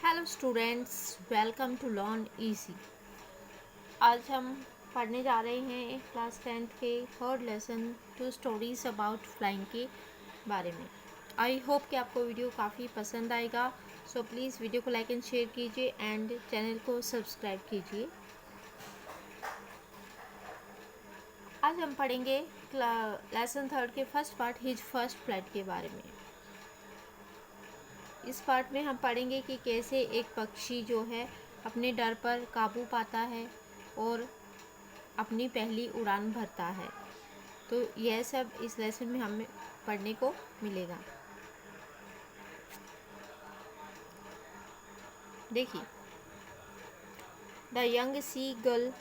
Hello students, welcome to Learn Easy. आज हम पढ़ने जा रहे हैं क्लास 10th के third lesson two stories about flying के बारे में। आई होप कि आपको वीडियो काफ़ी पसंद आएगा। सो प्लीज़ वीडियो को लाइक एंड शेयर कीजिए एंड चैनल को सब्सक्राइब कीजिए। आज हम पढ़ेंगे लेसन थर्ड के first part his first flight के बारे में। इस पार्ट में हम पढ़ेंगे कि कैसे एक पक्षी जो है अपने डर पर काबू पाता है और अपनी पहली उड़ान भरता है। तो यह सब इस लेसन में हमें पढ़ने को मिलेगा। देखिए, the young seagull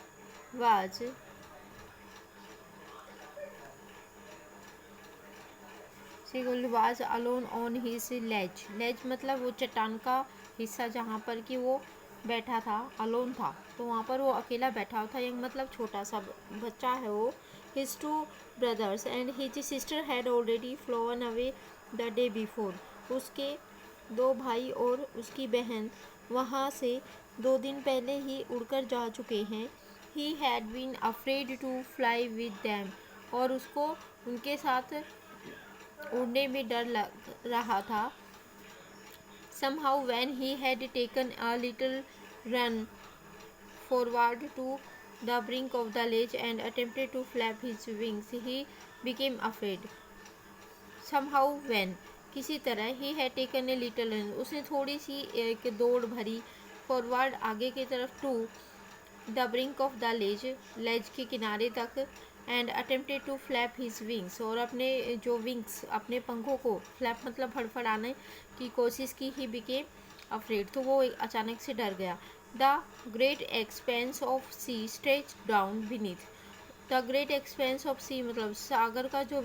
was alone on his ledge. Ledge मतलब वो चट्टान का हिस्सा जहाँ पर कि वो बैठा था, अलोन था, तो वहाँ पर वो अकेला बैठा था। यंग मतलब छोटा सा बच्चा है वो। His two brothers and his sister had already flown away the day before. उसके दो भाई और उसकी बहन वहाँ से 2 दिन पहले ही उड़कर जा चुके हैं। He had been afraid to fly with them. और उसको उनके साथ उड़ने में डर लग रहा था। Somehow when he had taken a little run forward to the brink of the ledge and attempted to flap his wings, he became afraid. Somehow when किसी तरह he had taken a little run, उसने थोड़ी सी एक दौड़ भरी forward आगे की तरफ to the brink of the ledge, ledge के किनारे तक, and attempted to flap his wings, और अपने जो विंग्स अपने पंखों को फ्लैप मतलब फड़फड़ाने की कोशिश की। ही बिकेम अफ्रेड, तो वो अचानक से डर गया। The great expanse of sea stretch down beneath. The great expanse of sea मतलब सागर का जो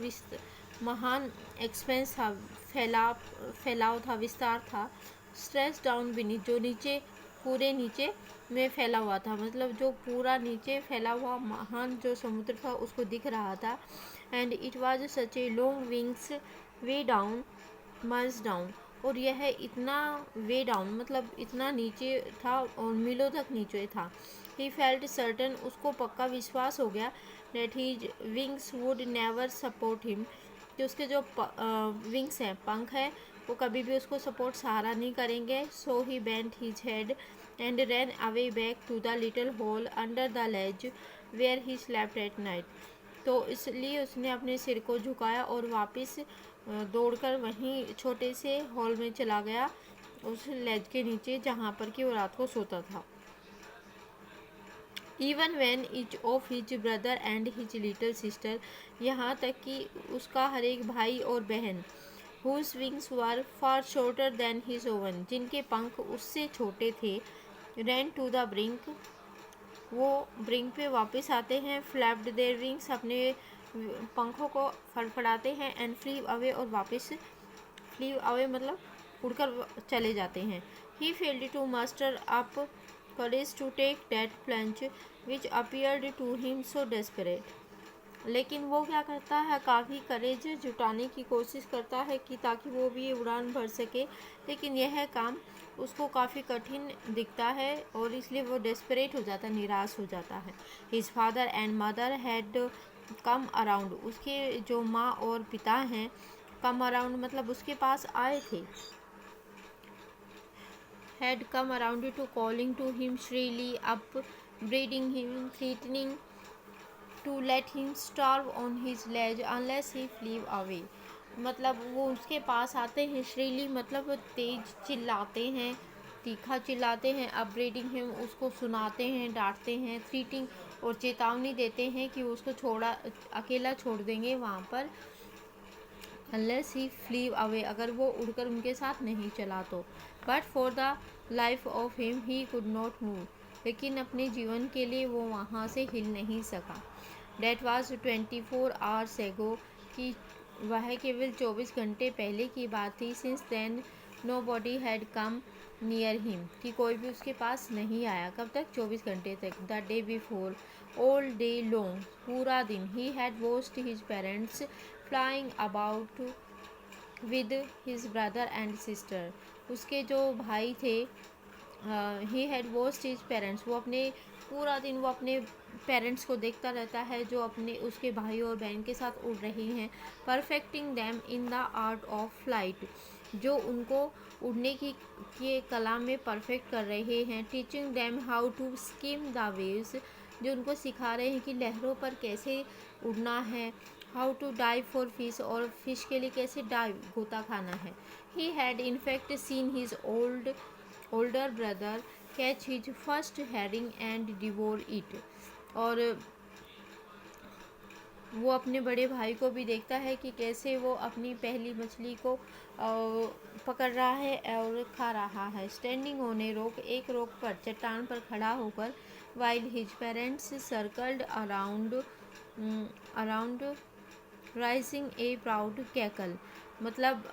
महान एक्सपेंस था, फैलाव था, विस्तार था। स्ट्रेच डाउन बीनीथ जो नीचे, पूरे नीचे में फैला हुआ था, मतलब जो पूरा नीचे फैला हुआ महान जो समुद्र था उसको दिख रहा था। And it was such a long wings way down miles down, और यह इतना वे डाउन मतलब इतना नीचे था और मीलों तक नीचे था। ही फेल्ट सर्टन, उसको पक्का विश्वास हो गया, that his wings would never support him, कि उसके जो विंग्स हैं, पंख हैं, वो कभी भी उसको सपोर्ट सहारा नहीं करेंगे। So he bent his head and ran away back to the little hole under the ledge where he slept at night. तो इसलिए उसने अपने सिर को झुकाया और वापस दौड़कर वहीं छोटे से हॉल में चला गया, उस लेज के नीचे जहाँ पर कि वो रात को सोता था। Even when each of his brother and his little sister, यहाँ तक कि उसका हर एक भाई और बहन, whose wings were far shorter than his own, जिनके पंख उससे छोटे थे, ran to the brink, वो ब्रिंक पे वापस आते हैं, फ्लैप्ड देयर विंग्स, अपने पंखों को फड़फड़ाते हैं, एंड फ्ली अवे, और वापस फ्ली अवे मतलब उड़कर चले जाते हैं। He failed to muster up courage to take that plunge which appeared to him so desperate. लेकिन वो क्या करता है, काफ़ी करेज जुटाने की कोशिश करता है कि ताकि वो भी उड़ान भर सके, लेकिन यह काम उसको काफ़ी कठिन दिखता है और इसलिए वो डेस्परेट हो जाता है, निराश हो जाता है। His father and mother had come around, उसके जो माँ और पिता हैं, कम अराउंड मतलब उसके पास आए थे, had come around to calling to him shrilly, upbraiding him, threatening to let him starve on his ledge unless he flew away। मतलब वो उसके पास आते हैं, श्रीली मतलब तेज चिल्लाते हैं, तीखा चिल्लाते हैं, अपब्रेडिंग हिम उसको सुनाते हैं, डांटते हैं, थ्रीटिंग और चेतावनी देते हैं कि उसको अकेला छोड़ देंगे वहाँ पर, unless he flew away, अगर वो उड़कर उनके साथ नहीं चला तो। But for the life of him he could not move, लेकिन अपने जीवन के लिए वो वहाँ से हिल नहीं सका। डेट वॉज 24 आवर्स एगो, कि वह केवल 24 घंटे पहले की बात थी। Since then nobody had come near him, कि कोई भी उसके पास नहीं आया। कब तक? 24 घंटे तक। The day before all day long, पूरा दिन, he had watched his parents flying about with his brother and sister, उसके जो भाई थे he had watched his parents, वो अपने पूरा दिन वो अपने पेरेंट्स को देखता रहता है जो अपने उसके भाई और बहन के साथ उड़ रही हैं। Perfecting them in the art of flight, जो उनको उड़ने की के कला में परफेक्ट कर रहे हैं। Teaching them how to skim the waves, जो उनको सिखा रहे हैं कि लहरों पर कैसे उड़ना है। How to dive for fish, और फिश के लिए कैसे डाइव गोता खाना है। He had in fact seen his older brother catch his first herring and devour it, और वो अपने बड़े भाई को भी देखता है कि कैसे वो अपनी पहली मछली को पकड़ रहा है और खा रहा है। स्टैंडिंग ऑन ए रॉक, एक रॉक पर चट्टान पर खड़ा होकर, while his parents circled around rising ए प्राउड कैकल, मतलब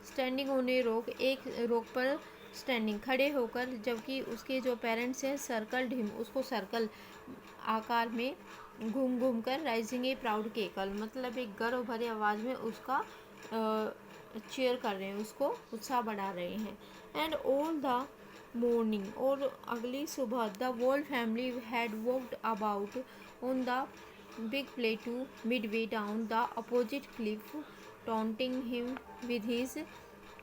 स्टैंडिंग ऑन ए रॉक, एक रॉक पर स्टैंडिंग खड़े होकर, जबकि उसके जो पेरेंट्स हैं सर्कल्ड हिम, उसको सर्कल आकार में घूम घूम कर, राइजिंग ए प्राउड केकल, मतलब एक गर्व भरे आवाज़ में उसका चीयर कर रहे हैं, उसको उत्साह बढ़ा रहे हैं। एंड ऑल द मॉर्निंग, और अगली सुबह, the whole family had walked about on the big plateau midway down the opposite cliff, taunting him with his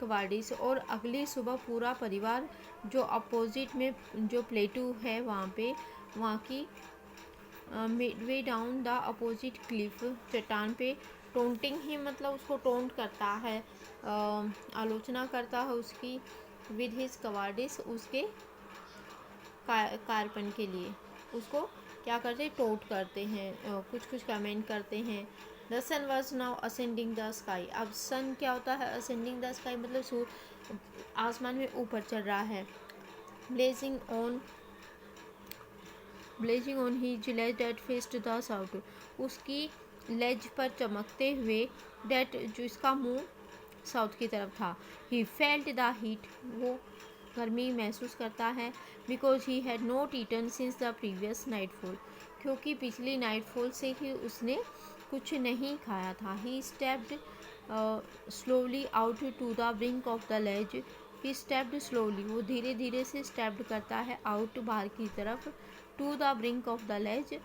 cowardice, और अगली सुबह पूरा परिवार जो अपोजिट में जो प्लेटू है वहाँ की Midway down the opposite Cliff, चट्टान पे, टोंटिंग ही मतलब उसको टोंट करता है, आलोचना करता है उसकी, विद हिज कवाडिस, उसके कारपन के लिए उसको क्या करते हैं, टोट करते हैं, कुछ कमेंट करते हैं। The sun was now ascending the sky, अब सन क्या होता है, असेंडिंग द स्काई मतलब आसमान में ऊपर चढ़ रहा है। Blazing on his ledge that faced the south, उसकी लेज पर चमकते हुए, डेट जो इसका मुंह साउथ की तरफ था। ही फेल्ट द हीट, वो गर्मी महसूस करता है। Because he had not eaten since the previous nightfall, क्योंकि पिछली नाइटफॉल से ही उसने कुछ नहीं खाया था। He stepped slowly out to the brink of the ledge, he stepped slowly, वो धीरे धीरे से स्टेप्ड करता है आउट बाहर की तरफ, to the brink of the ledge,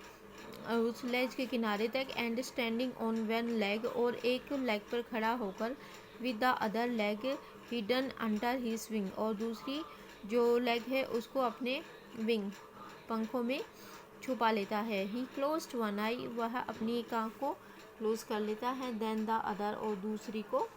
उस लेज के किनारे तक, and standing on one leg, और एक लेग पर खड़ा होकर, with the other leg hidden under his wing, और दूसरी जो लेग है उसको अपने विंग पंखों में छुपा लेता है। ही क्लोज्ड वन आई, वह अपनी एक आँख को क्लोज कर लेता है। देन द अदर, और दूसरी को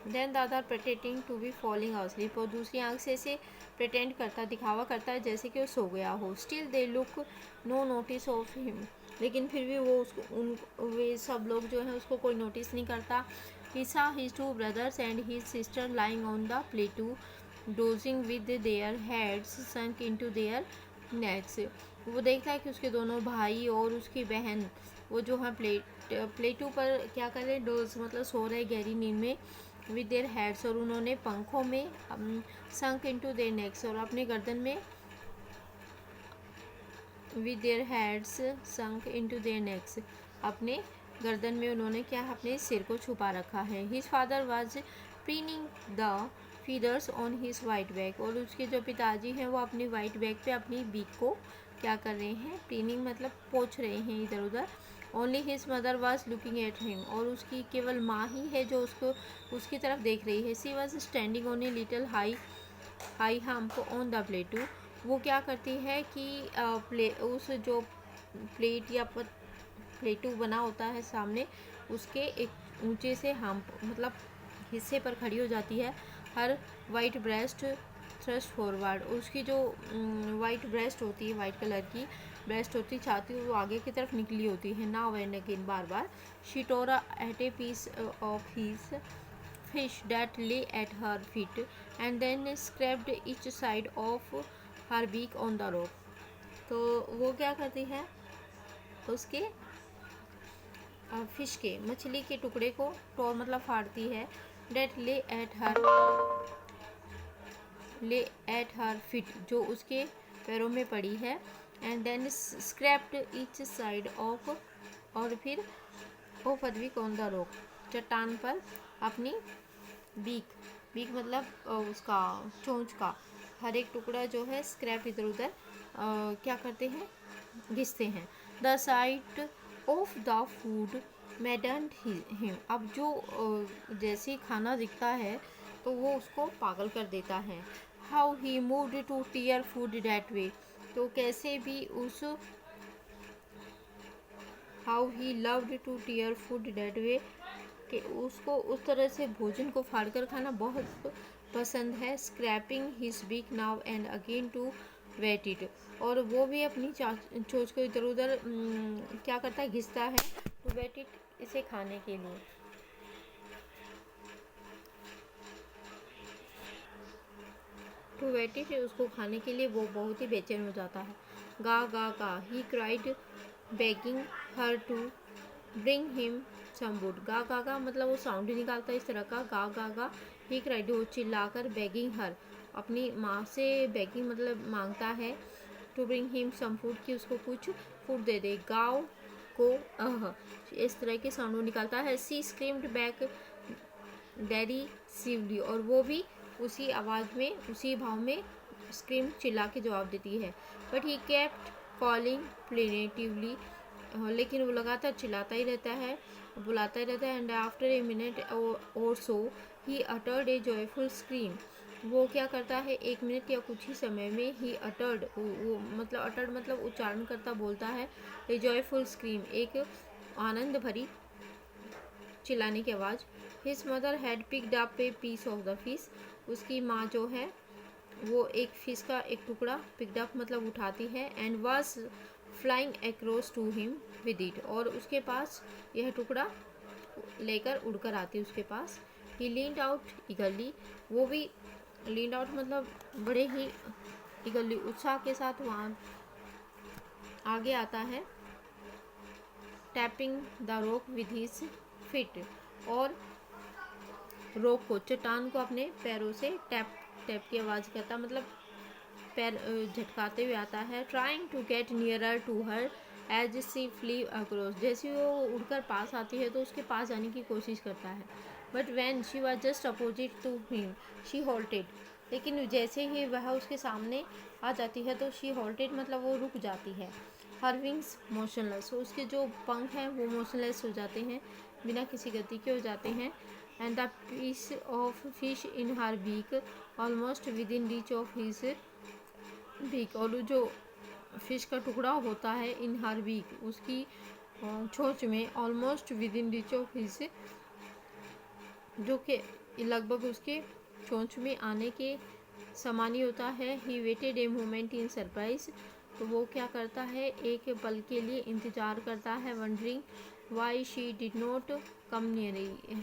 then the other pretending to be falling asleep, और दूसरी आँख से इसे प्रिटेंड करता, दिखावा करता है जैसे कि वो सो गया हो। Still they look no notice of him, लेकिन फिर भी वो उसको वे सब लोग जो हैं उसको कोई नोटिस नहीं करता। He saw his two brothers and his sister lying on the plateau, dozing with their heads sunk into their necks. वो देखता है कि उसके दोनों भाई और उसकी बहन वो जो है प्लेटू पर क्या कर रहे हैं, डोज मतलब सो रहे गहरी नींद में, विद देयर हेड्स, और उन्होंने पंखों में, संक इनटू देयर नेक्स, और अपने गर्दन में, with their heads sunk into their next, अपने गर्दन में उन्होंने क्या अपने सिर को छुपा रखा है। His father was preening the feathers on his white back, और उसके जो पिताजी हैं वो अपनी वाइट बैक पे अपनी बीक को क्या कर रहे हैं, प्रीनिंग मतलब पोंछ रहे हैं इधर उधर। Only his mother was looking at him, और उसकी केवल माँ ही है जो उसको उसकी तरफ देख रही है। She was standing on a little high hump on the प्लेटू, वो क्या करती है कि उस जो प्लेट या प्लेटू बना होता है सामने, उसके एक ऊंचे से हम्प मतलब हिस्से पर खड़ी हो जाती है। हर वाइट ब्रेस्ट थ्रस्ट फॉरवर्ड, उसकी जो वाइट ब्रेस्ट होती है, वाइट कलर की ब्रेस्ट होती है, छाती वो आगे की तरफ निकली होती है। नाउ एंड अगेन, बार बार। She tore at a piece of his fish that lay at her feet and then scraped each side of her beak on the rock, तो वो क्या करती है, उसके फिश के मछली के टुकड़े को टोर मतलब फाड़ती है, date lay at her fit, जो उसके पैरों में पड़ी है, and then scraped each side of, और फिर of a beak on the rock, चट्टान पर अपनी बीक, बीक मतलब उसका चोंच का हर एक टुकड़ा जो है स्क्रैप इधर उधर क्या करते हैं, घिसते हैं। The site of the food मैडन्ड him, अब जो जैसे खाना दिखता है तो वो उसको पागल कर देता है। How he moved to tear food that way, तो कैसे भी उस how he loved to tear food that way, कि उसको उस तरह से भोजन को फाड़कर खाना बहुत पसंद है। Scraping his beak now and again to whet it, और वो भी अपनी चोंच को इधर उधर क्या करता है, घिसता है, टू वेट इट, इसे खाने के लिए। टू वेट इट, उसको खाने के लिए वो बहुत ही बेचैन हो जाता है। गा गा गा he cried begging her to bring him some wood, गा गा गा मतलब वो साउंड ही निकालता है इस तरह का, गा गा गा ही क्राइड वो चिल्लाकर, बेगिंग हर अपनी माँ से, बेगिंग मतलब मांगता है, to bring him some food कि उसको कुछ फूड दे दे, गाँव को इस तरह के साउंड निकालता है। सी स्क्रीम्ड बैक डैडी सीवली, और वो भी उसी आवाज़ में उसी भाव में स्क्रीम चिल्ला के जवाब देती है। बट ही केप्ट कॉलिंग प्लेनेटिवली, लेकिन वो लगातार चिल्लाता ही रहता है, बुलाता ही रहता है। एंड आफ्टर ए मिनट और so he uttered a joyful scream, वो क्या करता है, एक मिनट या कुछ ही समय में ही अटर्ड, वो मतलब अटर्ड मतलब उच्चारण करता बोलता है, ए जॉयफुल स्क्रीम, एक आनंद भरी चिल्लाने की आवाज़। His mother had picked up a piece of the fish, उसकी माँ जो है वो एक फिश का एक टुकड़ा पिक्ड अप मतलब उठाती है, and was flying across to him with it, और उसके पास यह टुकड़ा लेकर उड़कर आती उसके पास। ही लीन्ड आउट ईगरली, वो भी लीन्ड आउट मतलब बड़े ही ईगरली उत्साह के साथ वहाँ आगे आता है। Tapping the rock with his fit, और रॉक को, चट्टान को अपने पैरों से टैप टैप की आवाज़ करता, मतलब पैर झटकाते हुए आता है। Trying to get nearer to her as she flew across, जैसे वो उड़कर पास आती है तो उसके पास जाने की कोशिश करता है। But when she was just opposite to him she halted, लेकिन जैसे ही वह उसके सामने आ जाती है तो शी हॉल्टेड मतलब वो रुक जाती है। हर विंग्स मोशनलेस, उसके जो पंख हैं वो मोशनलेस हो जाते हैं, बिना किसी गति के हो जाते हैं। And the piece of fish in her beak almost within reach of his beak, और जो फिश का टुकड़ा होता है इन हर बीक उसकी चोंच में, almost within reach of his, जो कि लगभग उसके चोंच में आने के समान ही होता है। He waited a moment in surprise, तो वो क्या करता है, एक पल के लिए इंतजार करता है। Wondering why she did not come near,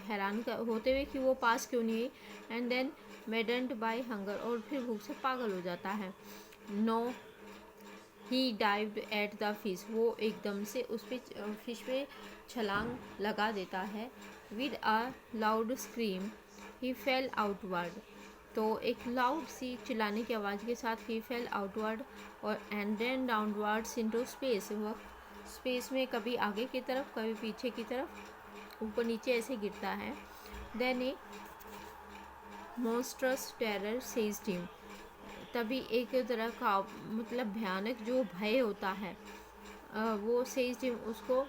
हैरान होते हुए कि वो पास क्यों नहीं आई। And then maddened by hunger, और फिर भूख से पागल हो जाता है। No he dived at the fish, वो एकदम से उस पर फिश पे छलांग लगा देता है। With a loud scream he fell outward, तो एक लाउड सी चिल्लाने की आवाज़ के साथ ही फेल आउटवर्ड, और and then downwards into space, वह स्पेस में कभी आगे की तरफ कभी पीछे की तरफ ऊपर नीचे ऐसे गिरता है। देन ए मॉन्स्ट्रस टेरर सेज्ड हिम, तभी एक तरह का मतलब भयानक जो भय होता है वो सेज्ड हिम उसको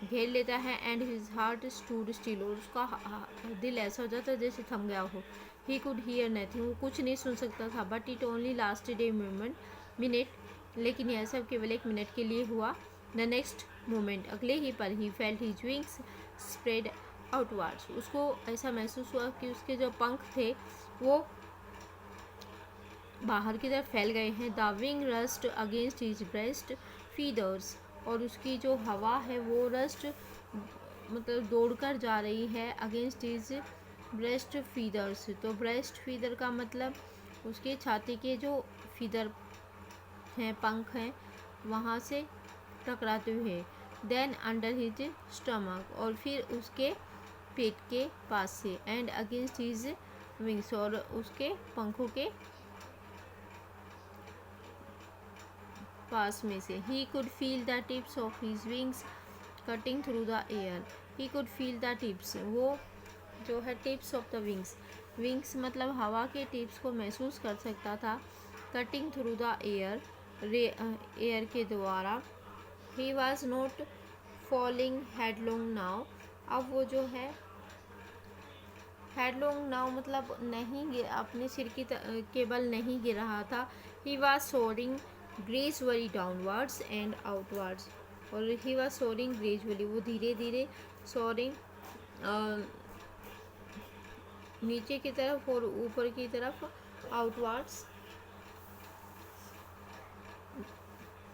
घेर लेता है। And his heart stood still, और उसका दिल ऐसा हो जाता है जैसे थम गया हो। ही कुड हियर नथिंग, वो कुछ नहीं सुन सकता था। But it only lasted a minute, लेकिन यह सब केवल एक मिनट के लिए हुआ। द नेक्स्ट मोमेंट, अगले ही पल, he felt his wings spread outwards, उसको ऐसा महसूस हुआ कि उसके जो पंख थे वो बाहर की तरफ फैल गए हैं। The wing rust against his breast feathers, और उसकी जो हवा है वो रस्ट मतलब दौड़कर जा रही है अगेंस्ट हिज ब्रेस्ट फीदर्स, तो ब्रेस्ट फीदर का मतलब उसके छाती के जो फीदर हैं, पंख हैं, वहाँ से टकराते हुए। देन अंडर हिज स्टमक, और फिर उसके पेट के पास से। एंड अगेंस्ट हिज विंग्स, और उसके पंखों के पास में से। He could feel the tips of his wings cutting through the air, he could feel the tips, वो जो है tips of the wings, wings मतलब हवा के टिप्स को महसूस कर सकता था, cutting through the air, air के द्वारा। He was not falling headlong now, अब वो जो है हेडलोंग नाउ मतलब नहीं अपने सिर की केबल नहीं गिर रहा था। He was soaring gradually downwards and outwards, और ही वॉज सोरिंग ग्रेजुअली, वो धीरे धीरे सोरिंग नीचे की तरफ और ऊपर की तरफ आउटवर्ड्स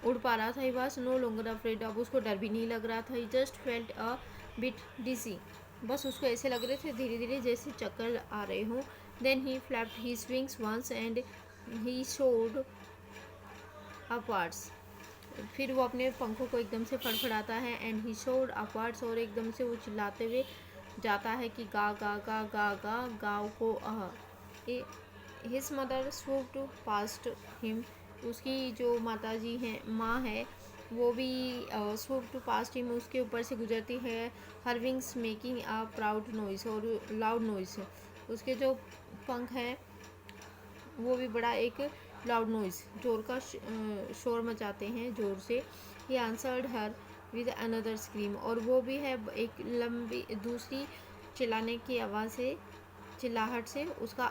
उड़ पा रहा था। He was no longer afraid, अब उसको डर भी नहीं लग रहा था। He just felt a bit dizzy, बस उसको ऐसे लग रहे थे धीरे धीरे जैसे चक्कर आ रहे हों। Then he flapped his wings once and he soared upwards, फिर वो अपने पंखों को एकदम से फड़फड़ाता है। एंड ही सोर्ड अपवर्ड्स, और एकदम से वो चिल्लाते हुए जाता है कि गा गा गा गा गा गाँव को his mother swooped past him, उसकी जो माता जी हैं माँ है वो भी swooped past हिम, उसके ऊपर से गुजरती है। हर wings making a proud noise, और लाउड नॉइस, उसके जो पंख हैं वो भी बड़ा एक लाउड नॉइस जोर का शोर मचाते हैं जोर से। He answered her with another scream, और वो भी है एक लंबी दूसरी चिल्लाने की आवाज़ से, चिल्लाहट से उसका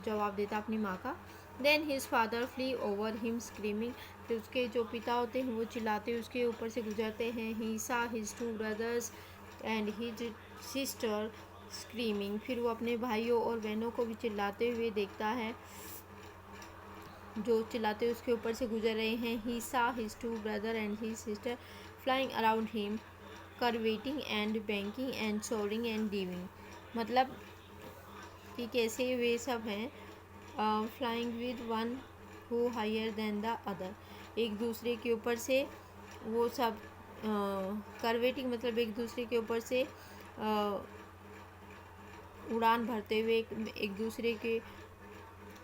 जवाब देता अपनी माँ का। Then his father flew over him screaming, फिर उसके जो पिता होते हैं वो चिल्लाते उसके ऊपर से गुजरते हैं। He saw his two brothers and his sister screaming, फिर वो अपने भाइयों और बहनों को भी चिल्लाते हुए देखता है जो चिल्लाते उसके ऊपर से गुजर रहे हैं। He saw his two brother and his sister flying around him curveting and banking and soaring and diving, मतलब कि कैसे वे सब हैं flying with one who higher than the other, एक दूसरे के ऊपर से वो सब करवेटिंग मतलब एक दूसरे के ऊपर से उड़ान भरते हुए, एक दूसरे के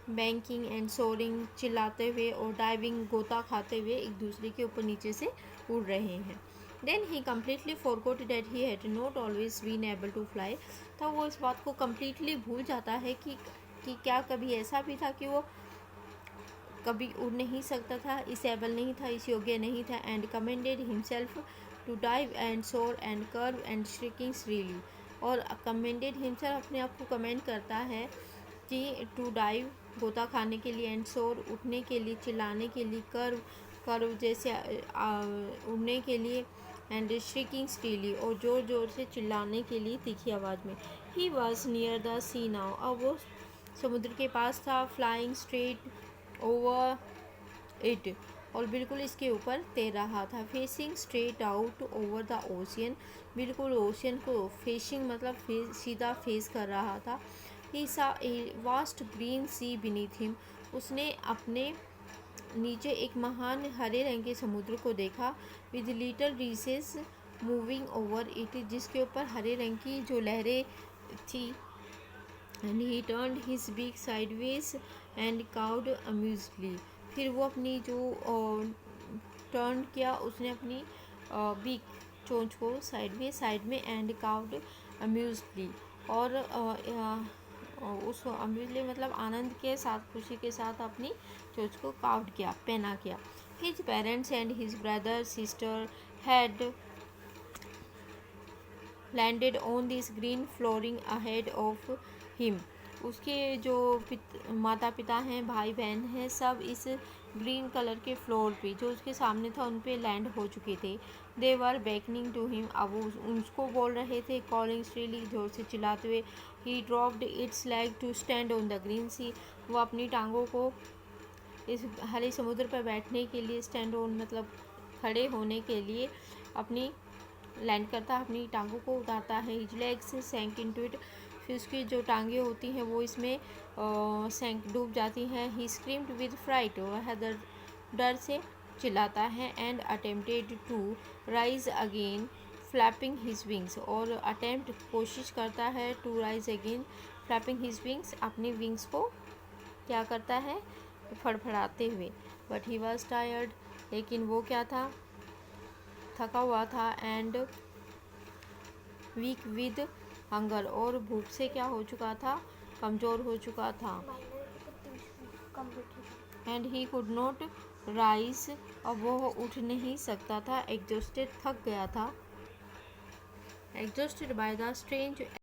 बैंकिंग एंड सोरिंग चिल्लाते हुए, और डाइविंग गोता खाते हुए एक दूसरे के ऊपर नीचे से उड़ रहे हैं। Then he completely forgot that he had not always been able to fly, तब वो इस बात को कम्प्लीटली भूल जाता है कि क्या कभी ऐसा भी था कि वो कभी उड़ नहीं सकता था, इस एबल नहीं था, इस योग्य नहीं था। And commended himself to dive and soar and curve and shrieking shrilly, और कमेंडेड हिमसेल्फ अपने आप को कमेंड करता है कि टू डाइव गोता खाने के लिए, एंड सोर उठने के लिए, चिल्लाने के लिए, कर्व कर्व जैसे उड़ने के लिए, एंड श्रिकिंग स्टीली, और जोर जोर से चिल्लाने के लिए तीखी आवाज़ में। He was near the sea now, अब वो समुद्र के पास था। फ्लाइंग स्ट्रेट ओवर इट, और बिल्कुल इसके ऊपर तैर रहा था। Facing straight out over the ocean, बिल्कुल ओशियन को फेसिंग मतलब सीधा फेस कर रहा था। He saw a vast green sea beneath him, उसने अपने नीचे एक महान हरे रंग के समुद्र को देखा। With little recess moving over it, जिसके ऊपर हरे रंग की जो लहरें थी। And he turned his beak sideways and cawed amusedly, फिर वो अपनी जो टर्न किया, उसने अपनी बीक चोंच को साइड में एंड काउड अम्यूजली, और उस अम्यूजली मतलब आनंद के साथ, खुशी के साथ अपनी चोंच को काउड किया, पहना किया। His parents and his brother sister had landed on this green flooring ahead of him, उसके जो माता पिता हैं, भाई बहन हैं, सब इस ग्रीन कलर के फ्लोर पे जो उसके सामने था उन पे लैंड हो चुके थे। दे वर बैकनिंग टू हिम, अब उसको बोल रहे थे, कॉलिंग स्ट्रीली जोर से चिल्लाते हुए। He dropped its leg to stand on the green sea, वो अपनी टांगों को इस हरे समुद्र पर बैठने के लिए, स्टैंड ऑन मतलब खड़े होने के लिए अपनी लैंड करता है, अपनी टांगों को उतारता है। हिज लेग्स सैंक इनटू इट, फिर उसकी जो टांगें होती हैं वो इसमें सैंक डूब जाती हैं। ही स्क्रीम्ड विद फ्राइट, वह डर से चिल्लाता है। And attempted to rise again flapping his wings, और अटेम्प्ट कोशिश करता है to rise again flapping his wings, अपनी विंग्स को क्या करता है, फड़फड़ाते हुए। बट ही वॉज टायर्ड, लेकिन वो क्या था, थका हुआ था। एंड वीक विद हंगर, और भूख से क्या हो चुका था, कमज़ोर हो चुका था। And he could not rise, और वो उठ नहीं सकता था। एग्जॉस्टेड, थक गया था। Exhausted by the strange